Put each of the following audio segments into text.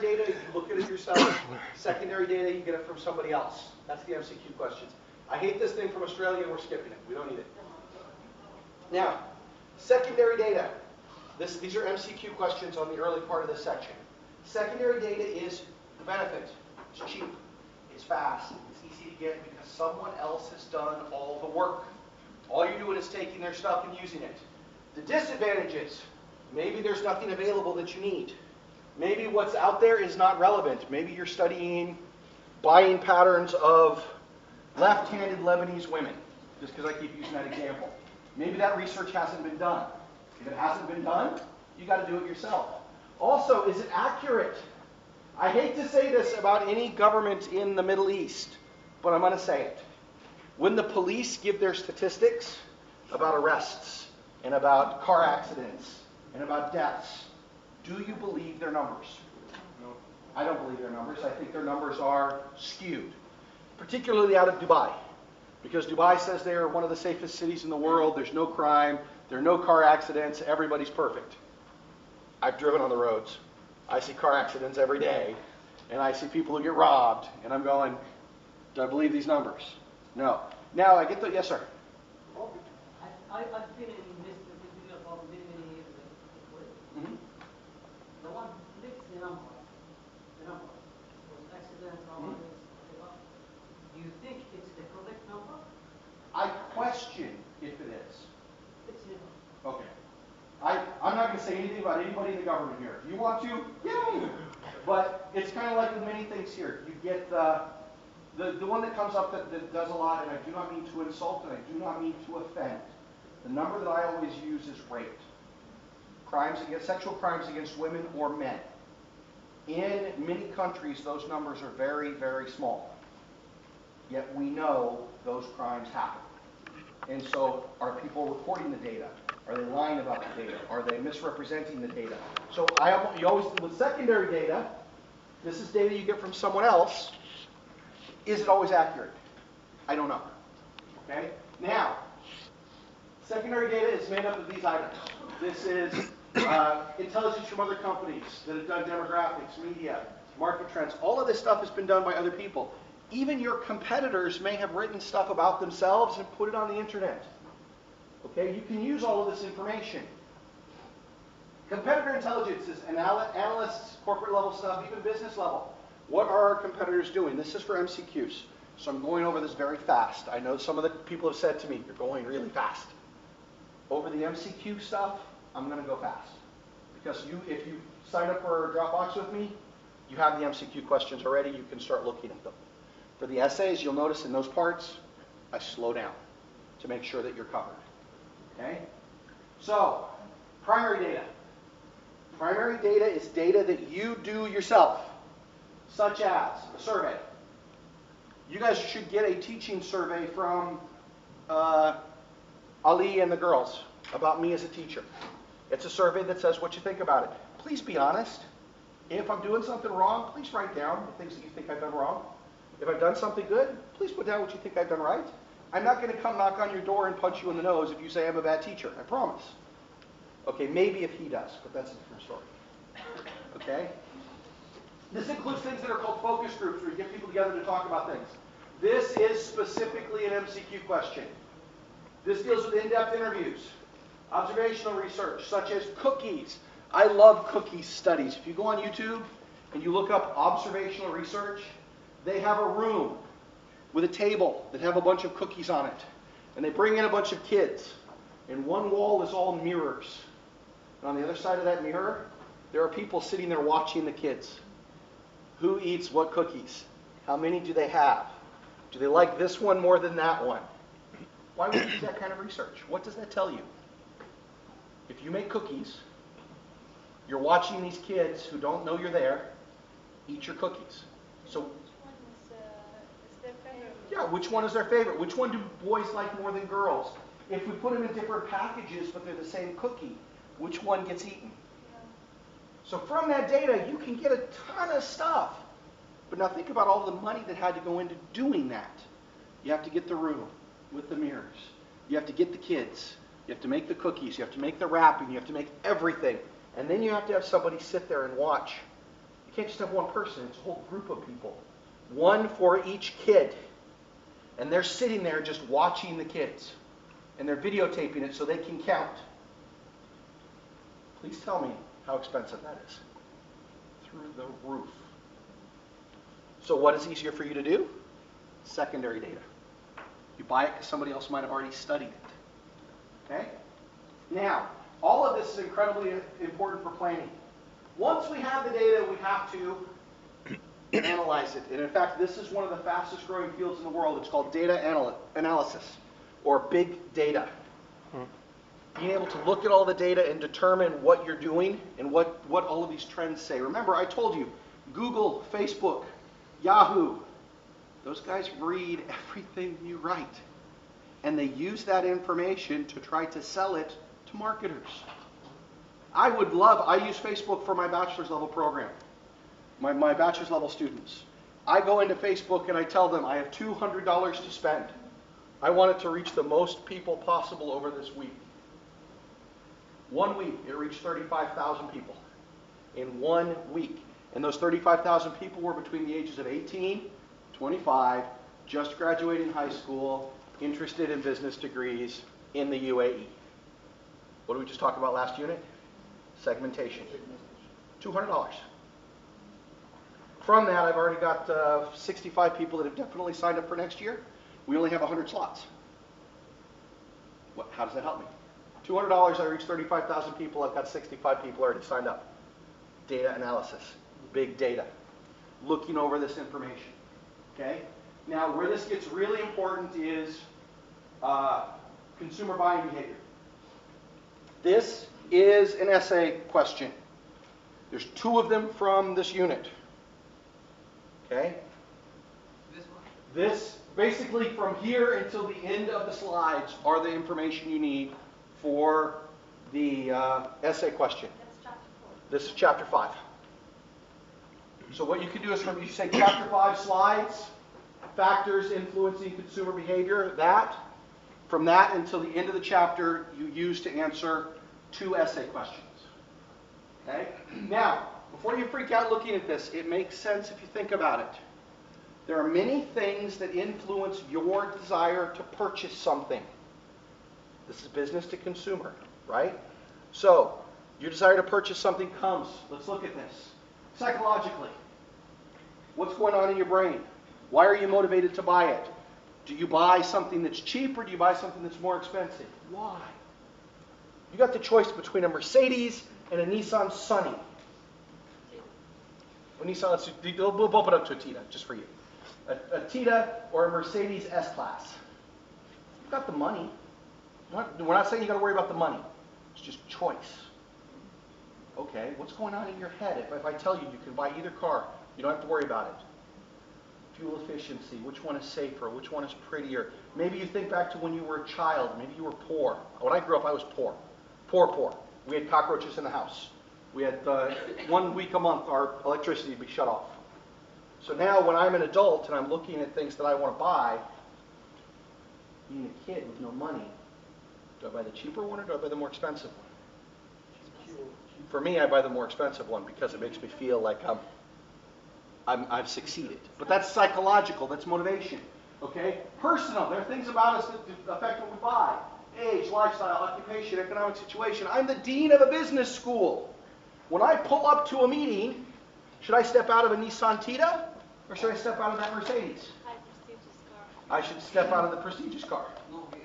data, you look at it yourself. Secondary data, you get it from somebody else. That's the MCQ questions. I hate this thing from Australia, we're skipping it. We don't need it. Now, secondary data. These are MCQ questions on the early part of this section. Secondary data is the benefit. It's cheap. It's fast. It's easy to get because someone else has done all the work. All you're doing is taking their stuff and using it. The disadvantages, maybe there's nothing available that you need. Maybe what's out there is not relevant. Maybe you're studying buying patterns of left-handed Lebanese women, just because I keep using that example. Maybe that research hasn't been done. If it hasn't been done, you got to do it yourself. Also, is it accurate? I hate to say this about any government in the Middle East, but I'm going to say it. When the police give their statistics about arrests and about car accidents and about deaths, do you believe their numbers? No. I don't believe their numbers. I think their numbers are skewed, particularly out of Dubai, because Dubai says they are one of the safest cities in the world. There's no crime. There are no car accidents. Everybody's perfect. I've driven on the roads. I see car accidents every day, and I see people who get robbed, and I'm going, do I believe these numbers? No. Now, I get the, yes, sir? I've been in this field for many, many years. Mm-hmm. The one who predicts the numbers, those accidents, all Mm-hmm. this, do you think it's the correct number? I question if it is. It's never. Okay. I'm not going to say anything about anybody in the government here. If you want to, yay! But it's kind of like with many things here. You get the one that comes up that does a lot, and I do not mean to insult, and I do not mean to offend. The number that I always use is rate. Sexual crimes against women or men. In many countries, those numbers are very, very small. Yet we know those crimes happen. And so, are people reporting the data? Are they lying about the data? Are they misrepresenting the data? So you always, with secondary data, this is data you get from someone else. Is it always accurate? I don't know. Okay? Now, secondary data is made up of these items. This is intelligence from other companies that have done demographics, media, market trends. All of this stuff has been done by other people. Even your competitors may have written stuff about themselves and put it on the internet. Okay, you can use all of this information. Competitor intelligence is analysts, corporate level stuff, even business level. What are our competitors doing? This is for MCQs. So I'm going over this very fast. I know some of the people have said to me, you're going really fast. Over the MCQ stuff, I'm going to go fast. Because if you sign up for Dropbox with me, you have the MCQ questions already. You can start looking at them. For the essays, you'll notice in those parts, I slow down to make sure that you're covered. Okay? So, primary data. Primary data is data that you do yourself, such as a survey. You guys should get a teaching survey from Ali and the girls about me as a teacher. It's a survey that says what you think about it. Please be honest. If I'm doing something wrong, please write down the things that you think I've done wrong. If I've done something good, please put down what you think I've done right. I'm not going to come knock on your door and punch you in the nose if you say I'm a bad teacher. I promise. Okay, maybe if he does, but that's a different story. Okay? This includes things that are called focus groups, where you get people together to talk about things. This is specifically an MCQ question. This deals with in-depth interviews, observational research, such as cookies. I love cookie studies. If you go on YouTube and you look up observational research, they have a room with a table that have a bunch of cookies on it. And they bring in a bunch of kids. And one wall is all mirrors. And on the other side of that mirror, there are people sitting there watching the kids. Who eats what cookies? How many do they have? Do they like this one more than that one? Why would you do that kind of research? What does that tell you? If you make cookies, you're watching these kids who don't know you're there eat your cookies. So, yeah, which one is their favorite? Which one do boys like more than girls? If we put them in different packages, but they're the same cookie, which one gets eaten? So from that data, you can get a ton of stuff. But now think about all the money that had to go into doing that. You have to get the room with the mirrors. You have to get the kids. You have to make the cookies. You have to make the wrapping. You have to make everything. And then you have to have somebody sit there and watch You can't just have one person, it's a whole group of people. One for each kid. And they're sitting there just watching the kids. And they're videotaping it so they can count. Please tell me how expensive that is. Through the roof. So what is easier for you to do? Secondary data. You buy it because somebody else might have already studied it. Okay? Now, all of this is incredibly important for planning. Once we have the data, we have to analyze it. And in fact, this is one of the fastest growing fields in the world. It's called data analysis, or big data. Being able to look at all the data and determine what you're doing and what all of these trends say. Remember, I told you, Google, Facebook, Yahoo, those guys read everything you write. And they use that information to try to sell it to marketers. I use Facebook for my bachelor's level program, my bachelor's level students. I go into Facebook and I tell them I have $200 to spend. I want it to reach the most people possible over this week. 1 week, it reached 35,000 people. In 1 week. And those 35,000 people were between the ages of 18, 25, just graduating high school, interested in business degrees in the UAE. What did we just talk about last unit? Segmentation. $200. From that, I've already got 65 people that have definitely signed up for next year. We only have 100 slots. How does that help me? $200, I reached 35,000 people. I've got 65 people already signed up. Data analysis, big data, looking over this information. Okay? Now, where this gets really important is consumer buying behavior. This is an essay question. There's 2 of them from this unit. Okay? This one? This, basically from here until the end of the slides, are the information you need for the essay question. That's chapter 4. This is chapter 5. So what you can do is from you say chapter 5 slides, factors influencing consumer behavior, from that until the end of the chapter, you use to answer 2 essay questions. Okay? Now, before you freak out looking at this, it makes sense if you think about it. There are many things that influence your desire to purchase something. This is business to consumer, right? So, your desire to purchase something comes. Let's look at this. Psychologically, what's going on in your brain? Why are you motivated to buy it? Do you buy something that's cheap or do you buy something that's more expensive? Why? You got the choice between a Mercedes and a Nissan Sunny. A Nissan, we'll bump it up to a Tita, just for you. A Tita or a Mercedes S-Class. You've got the money. We're not saying you got to worry about the money. It's just choice. Okay, what's going on in your head? If I tell you you can buy either car, you don't have to worry about it. Fuel efficiency, which one is safer, which one is prettier. Maybe you think back to when you were a child, maybe you were poor. When I grew up, I was poor. Poor. We had cockroaches in the house. We had 1 week a month, our electricity would be shut off. So now when I'm an adult and I'm looking at things that I want to buy, being a kid with no money, do I buy the cheaper one or do I buy the more expensive one? For me, I buy the more expensive one because it makes me feel like I've succeeded. But that's psychological, that's motivation. Okay? Personal, there are things about us that affect what we buy. Age, lifestyle, occupation, economic situation. I'm the dean of a business school. When I pull up to a meeting, should I step out of a Nissan Tita or should I step out of that Mercedes? I should step out of the prestigious car. No, here.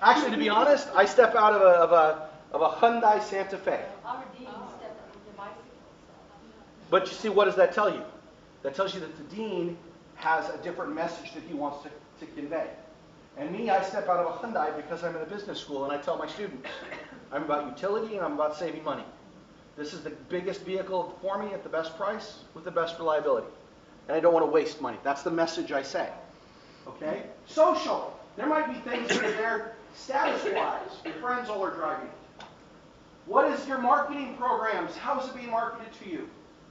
Actually, to be honest, I step out of a Hyundai Santa Fe. Our dean stepped up with the bicycle. But you see, what does that tell you? That tells you that the dean has a different message that he wants to convey. And me, I step out of a Hyundai because I'm in a business school and I tell my students, I'm about utility and I'm about saving money. This is the biggest vehicle for me at the best price with the best reliability. And I don't want to waste money. That's the message I say. Okay? Social. There might be things that are there status-wise. Your friends all are driving it. What is your marketing programs? How is it being marketed to you?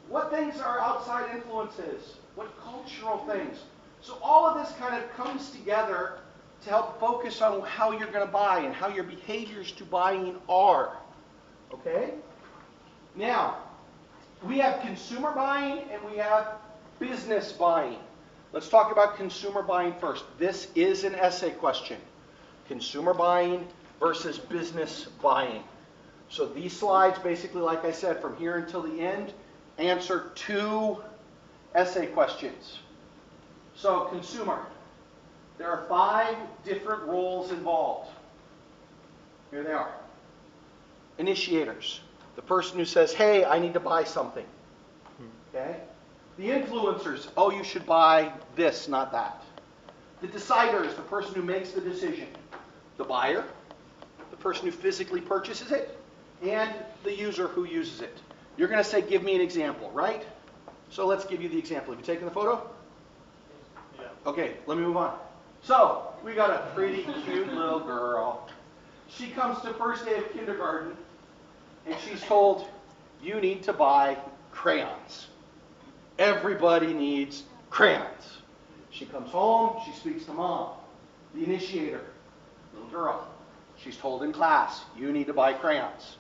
What things are outside influences? What cultural things? So all of this kind of comes together to help focus on how you're going to buy and how your behaviors to buying are. Okay? Now, We have consumer buying and we have business buying. Let's talk about consumer buying first. This is an essay question. Consumer buying versus business buying. So these slides, basically, like I said, from here until the end, answer 2 essay questions. So consumer. There are 5 different roles involved. Here they are. Initiators. The person who says, hey, I need to buy something. Okay? The influencers. Oh, you should buy this, not that. The deciders. The person who makes the decision. The buyer. The person who physically purchases it. And the user who uses it. You're going to say, give me an example, right? So let's give you the example. Have you taken the photo? Yeah. Okay, let me move on. So, we got a pretty cute little girl. She comes to first day of kindergarten, and she's told, you need to buy crayons. Everybody needs crayons. She comes home, she speaks to mom, the initiator, little girl. She's told in class, you need to buy crayons.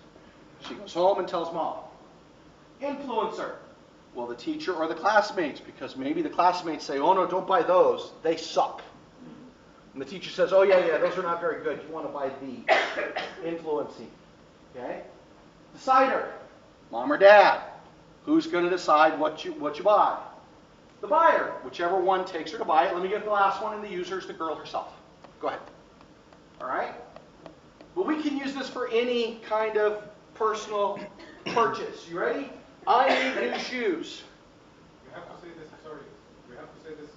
She goes home and tells mom. Influencer. Well, the teacher or the classmates, because maybe the classmates say, oh no, don't buy those, they suck. And the teacher says, oh yeah, those are not very good, you want to buy these. Influencing. Okay? Decider. Mom or dad. Who's going to decide what you buy? The buyer. Whichever one takes her to buy it. Let me get the last one, and the user is the girl herself. Go ahead. All right? But we can use this for any kind of personal purchase. You ready? I need new shoes. We have to say this, sorry, we have to say this.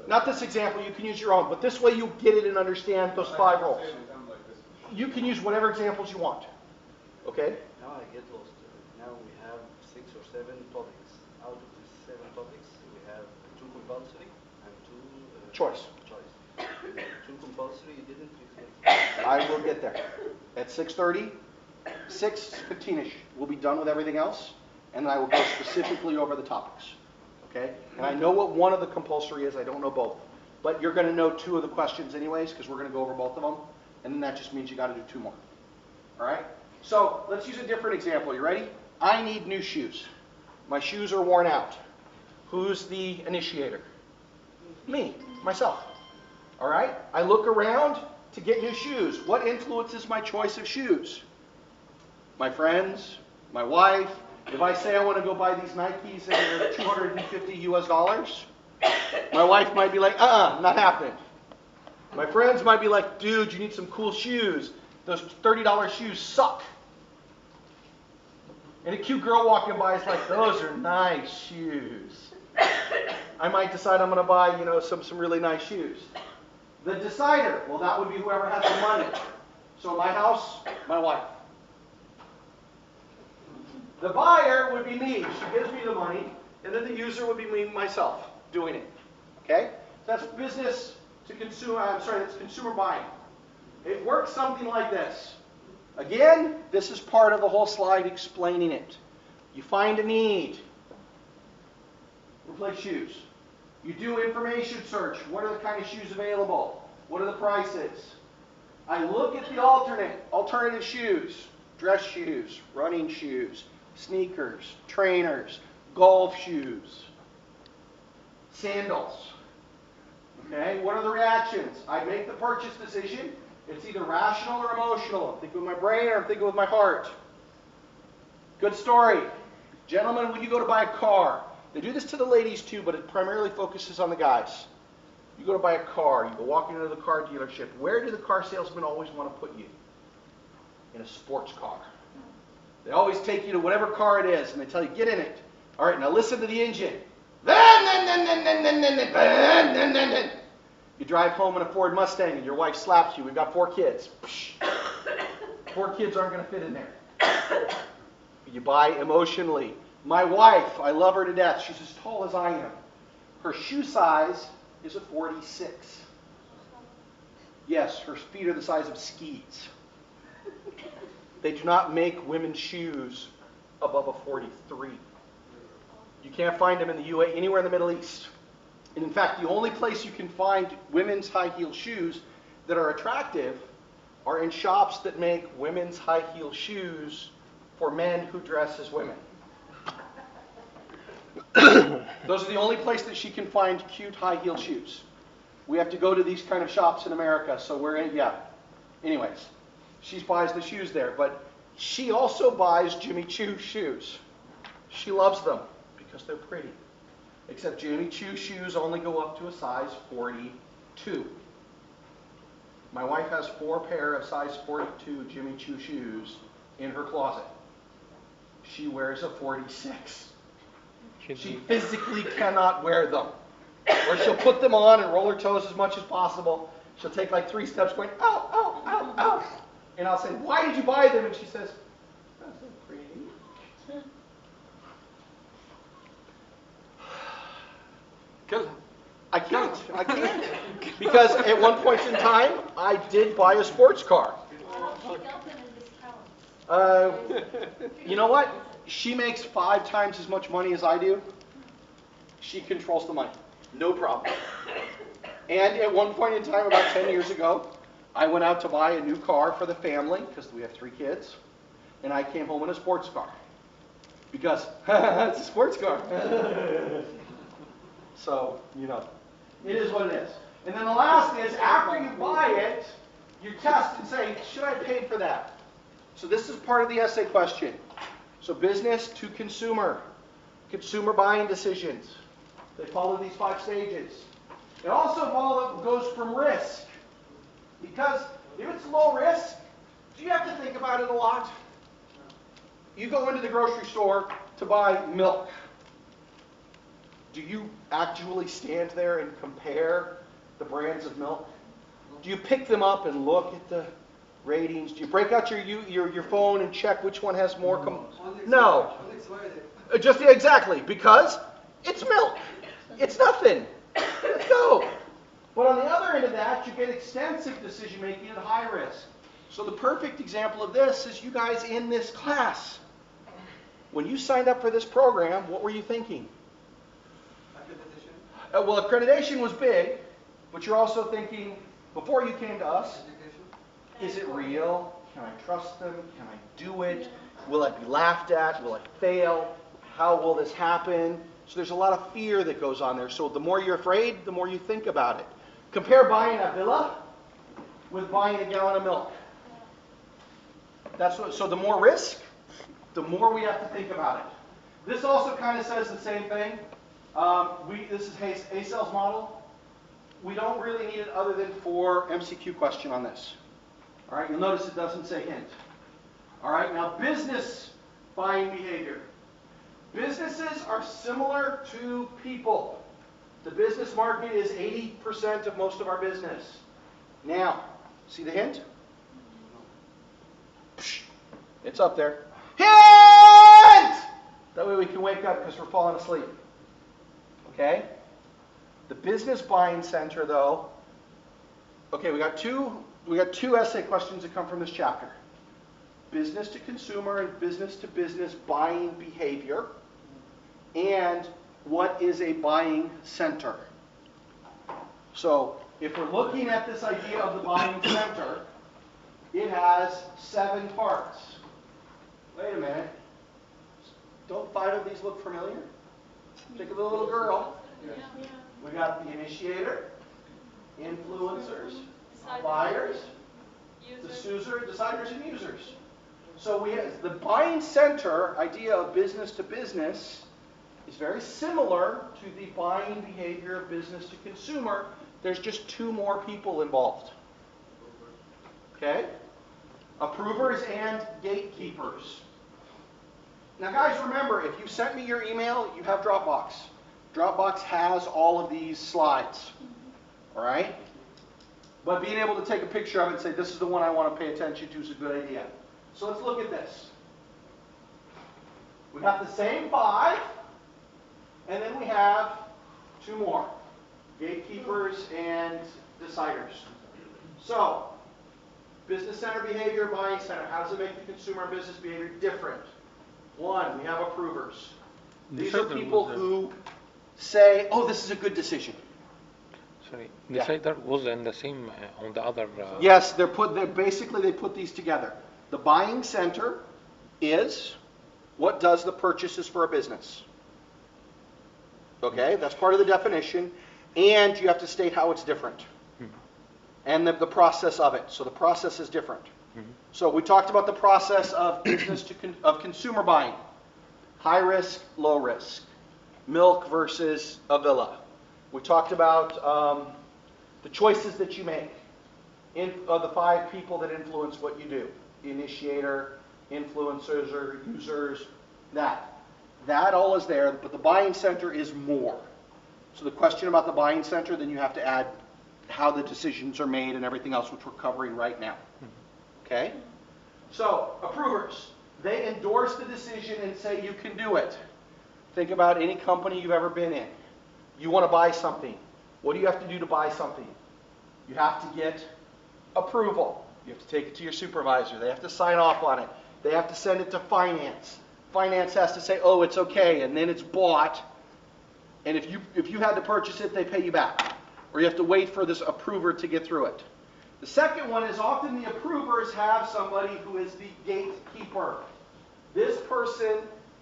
Not this example, you can use your own, but this way you get it and understand those 5 roles. Like this. You can use whatever examples you want. Okay? Now I get lost. Now we have 6 or 7 topics. Out of these 7 topics, we have 2 compulsory and 2 Choice. 2 compulsory, you didn't explain. I will get there. At 6:30, 6:15ish, we'll be done with everything else, and then I will go specifically over the topics. Okay? And I know what one of the compulsory is, I don't know both. But you're going to know 2 of the questions anyways, because we're going to go over both of them, and then that just means you got to do 2 more. All right? So let's use a different example. You ready? I need new shoes. My shoes are worn out. Who's the initiator? Me, myself. All right? I look around to get new shoes. What influences my choice of shoes? My friends, my wife. If I say I want to go buy these Nikes and they're $250 US, my wife might be like, not happening. My friends might be like, dude, you need some cool shoes. Those $30 shoes suck. And a cute girl walking by is like, those are nice shoes. I might decide I'm going to buy, some really nice shoes. The decider, well, that would be whoever has the money. So in my house, my wife. The buyer would be me. She gives me the money. And then the user would be me, myself, doing it. Okay? That's business to consumer, that's consumer buying. It works something like this. Again, this is part of the whole slide explaining it. You find a need. Replace shoes. You do information search. What are the kind of shoes available? What are the prices? I look at the alternative shoes. Dress shoes, running shoes, sneakers, trainers, golf shoes, sandals. Okay, what are the reactions? I make the purchase decision. It's either rational or emotional. I'm thinking with my brain or I'm thinking with my heart. Good story. Gentlemen, when you go to buy a car, they do this to the ladies too, but it primarily focuses on the guys. You go to buy a car, you go walking into the car dealership. Where do the car salesmen always want to put you? In a sports car. They always take you to whatever car it is, and they tell you, get in it. All right, now listen to the engine. You drive home in a Ford Mustang, and your wife slaps you. We've got 4 kids. 4 kids aren't going to fit in there. You buy emotionally. My wife, I love her to death. She's as tall as I am. Her shoe size is a 46. Yes, her feet are the size of skis. They do not make women's shoes above a 43. You can't find them in the UAE, anywhere in the Middle East. And in fact, the only place you can find women's high-heel shoes that are attractive are in shops that make women's high-heel shoes for men who dress as women. Those are the only place that she can find cute high-heeled shoes. We have to go to these kind of shops in America, so we're in, yeah. Anyways, she buys the shoes there, but she also buys Jimmy Choo shoes. She loves them because they're pretty. Except Jimmy Choo shoes only go up to a size 42. My wife has 4 pair of size 42 Jimmy Choo shoes in her closet. She wears a 46. She physically cannot wear them. Or she'll put them on and roll her toes as much as possible. She'll take like 3 steps going, ow, ow, ow, ow. And I'll say, why did you buy them? And she says, that's so pretty. Kill him. I can't. Because at one point in time, I did buy a sports car. How she got them in discounts? You know what? She makes 5 times as much money as I do. She controls the money. No problem. And at one point in time, about 10 years ago, I went out to buy a new car for the family, because we have 3 kids, and I came home in a sports car. Because, it's a sports car. So, you know, it is what it is. And then the last is, after you buy it, you test and say, should I pay for that? So this is part of the essay question. So business to consumer buying decisions. They follow these 5 stages. It also goes from risk. Because if it's low risk, do you have to think about it a lot? You go into the grocery store to buy milk. Do you actually stand there and compare the brands of milk? Do you pick them up and look at the ratings? Do you break out your phone and check which one has more? No. Just exactly, because it's milk. It's nothing. Let's go. But on the other end of that, you get extensive decision making at high risk. So the perfect example of this is you guys in this class. When you signed up for this program, what were you thinking? Well, accreditation was big, but you're also thinking, before you came to us, is it real? Can I trust them? Can I do it? Will I be laughed at? Will I fail? How will this happen? So there's a lot of fear that goes on there. So the more you're afraid, the more you think about it. Compare buying a villa with buying a gallon of milk. So the more risk, the more we have to think about it. This also kind of says the same thing. This is ACEL's model. We don't really need it other than for MCQ question on this. All right, you'll notice it doesn't say hint. All right, now business buying behavior. Businesses are similar to people. The business market is 80% of most of our business. Now, see the hint? It's up there. Hint! That way we can wake up because we're falling asleep. Okay? The business buying center, though. Okay, we got two essay questions that come from this chapter. Business to consumer and business to business buying behavior. And what is a buying center? So, if we're looking at this idea of the buying center, it has 7 parts. Wait a minute. Don't 5 of these look familiar? Think of the little girl. We got the initiator, influencers, buyers, deciders, and users. So we have the buying center idea of business to business is very similar to the buying behavior of business to consumer. There's just 2 more people involved. Okay? Approvers and gatekeepers. Now guys, remember, if you sent me your email, you have Dropbox. Dropbox has all of these slides. All right? But being able to take a picture of it and say, this is the one I want to pay attention to is a good idea. So let's look at this. We got the same 5, and then we have 2 more. Gatekeepers and deciders. So, business center behavior, buying center. How does it make the consumer and business behavior different? 1, we have approvers. These are people who say, oh, this is a good decision. Sorry, Yeah. decider was in the same on the other. Yes, they put these together. The buying center is what does the purchases for a business. Okay, that's part of the definition. And you have to state how it's different. And the process of it. So the process is different. So we talked about the process of business to of consumer buying. High risk, low risk. Milk versus a villa. We talked about the choices that you make. Of the 5 people that influence what you do. The initiator, influencers or users, that. That all is there, but the buying center is more. So the question about the buying center, then you have to add how the decisions are made and everything else, which we're covering right now. Okay? So, approvers. They endorse the decision and say you can do it. Think about any company you've ever been in. You want to buy something. What do you have to do to buy something? You have to get approval. You have to take it to your supervisor. They have to sign off on it. They have to send it to finance. Finance has to say, oh, it's okay, and then it's bought. And if you had to purchase it, they pay you back. Or you have to wait for this approver to get through it. The second one is often the approvers have somebody who is the gatekeeper. This person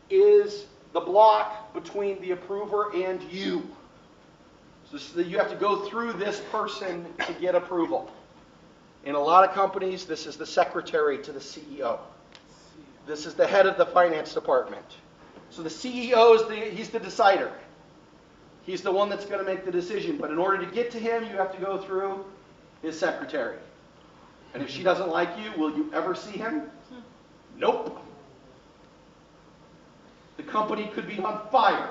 is the block between the approver and you. So you have to go through this person to get approval. In a lot of companies, this is the secretary to the CEO. This is the head of the finance department. So the CEO he's the decider. He's the one that's going to make the decision. But in order to get to him, you have to go through his secretary. And if she doesn't like you, will you ever see him? Nope. The company could be on fire.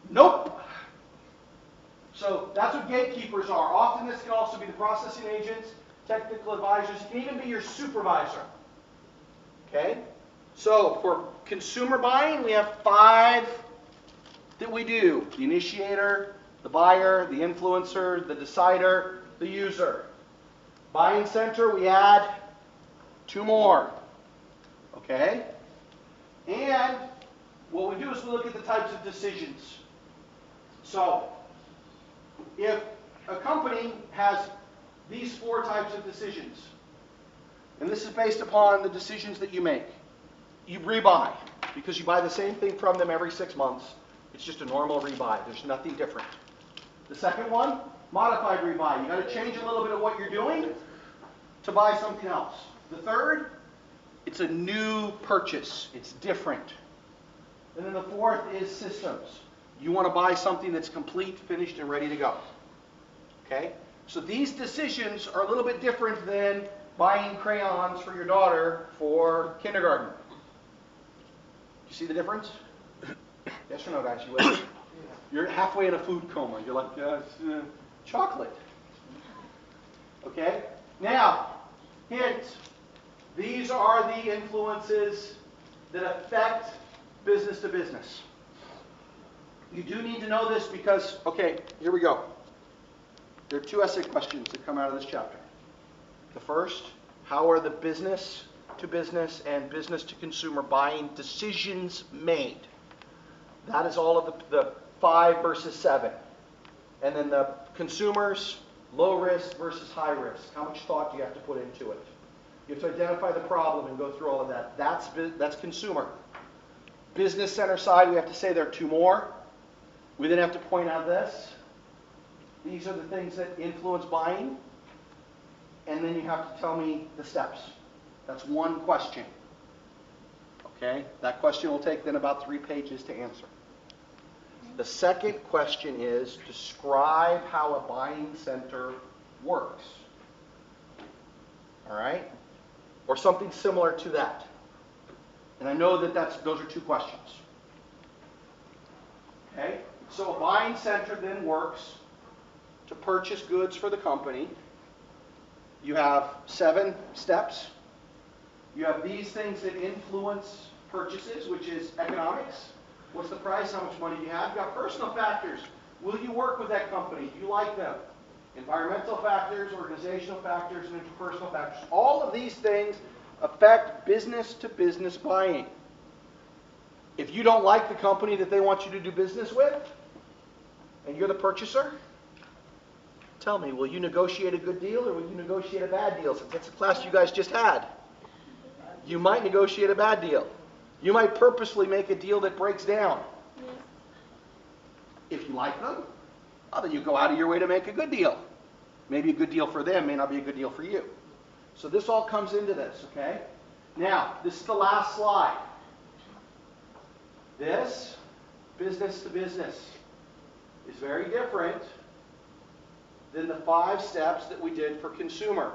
Nope. So that's what gatekeepers are. Often this can also be the processing agents, technical advisors. It can even be your supervisor. Okay? So for consumer buying, we have 5 that we do. The initiator, the buyer, the influencer, the decider, the user. Buying center, we add 2 more. Okay? And what we do is we look at the types of decisions. So, if a company has these 4 types of decisions, and this is based upon the decisions that you make. You rebuy, because you buy the same thing from them every 6 months. It's just a normal rebuy. There's nothing different. The second one, modified rebuy. You got to change a little bit of what you're doing to buy something else. The third, it's a new purchase. It's different. And then the fourth is systems. You want to buy something that's complete, finished, and ready to go. Okay? So these decisions are a little bit different than buying crayons for your daughter for kindergarten. You see the difference? Yes or no, guys? You with me? You're halfway in a food coma. You're like, chocolate. Okay? Now, hint. These are the influences that affect business to business. You do need to know this because, okay, here we go. There are 2 essay questions that come out of this chapter. The first, how are the business to business and business to consumer buying decisions made? That is all of the 5 versus 7. And then the consumers, low risk versus high risk. How much thought do you have to put into it? You have to identify the problem and go through all of that. That's consumer. Business center side, we have to say there are 2 more. We then have to point out this. These are the things that influence buying. And then you have to tell me the steps. That's 1 question. Okay? That question will take then about 3 pages to answer. The second question is, describe how a buying center works. All right? Or something similar to that. And I know that those are 2 questions. Okay? So a buying center then works to purchase goods for the company. You have 7 steps. You have these things that influence purchases, which is economics. What's the price? How much money do you have? You've got personal factors. Will you work with that company? Do you like them? Environmental factors, organizational factors, and interpersonal factors. All of these things affect business to business buying. If you don't like the company that they want you to do business with, and you're the purchaser, tell me, will you negotiate a good deal or will you negotiate a bad deal? Since that's the class you guys just had. You might negotiate a bad deal. You might purposely make a deal that breaks down. Yes. If you like them, then you go out of your way to make a good deal. Maybe a good deal for them, may not be a good deal for you. So this all comes into this, okay? Now, this is the last slide. This, business to business, is very different than the 5 steps that we did for consumer.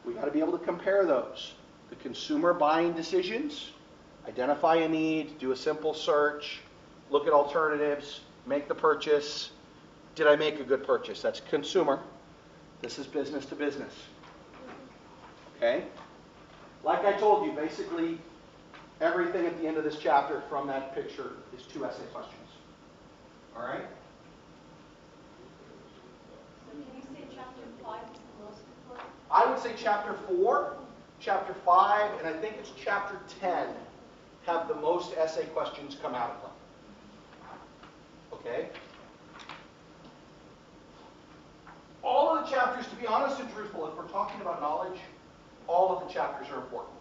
We got to be able to compare those. The consumer buying decisions, identify a need, do a simple search, look at alternatives, make the purchase. Did I make a good purchase? That's consumer. This is business to business. Okay? Like I told you, basically everything at the end of this chapter from that picture is 2 essay questions. All right? So can you say chapter 5 is the most important? I would say chapter 4, chapter 5, and I think it's chapter 10 have the most essay questions come out of them. Okay? All of the chapters, to be honest and truthful, if we're talking about knowledge, all of the chapters are important.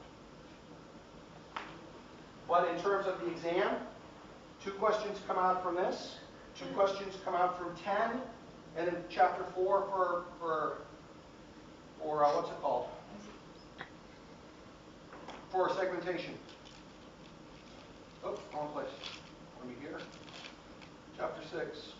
But in terms of the exam, 2 questions come out from this, 2 questions come out from 10, and then chapter 4 for what's it called? For segmentation. Oh, wrong place. Let me here. Chapter 6.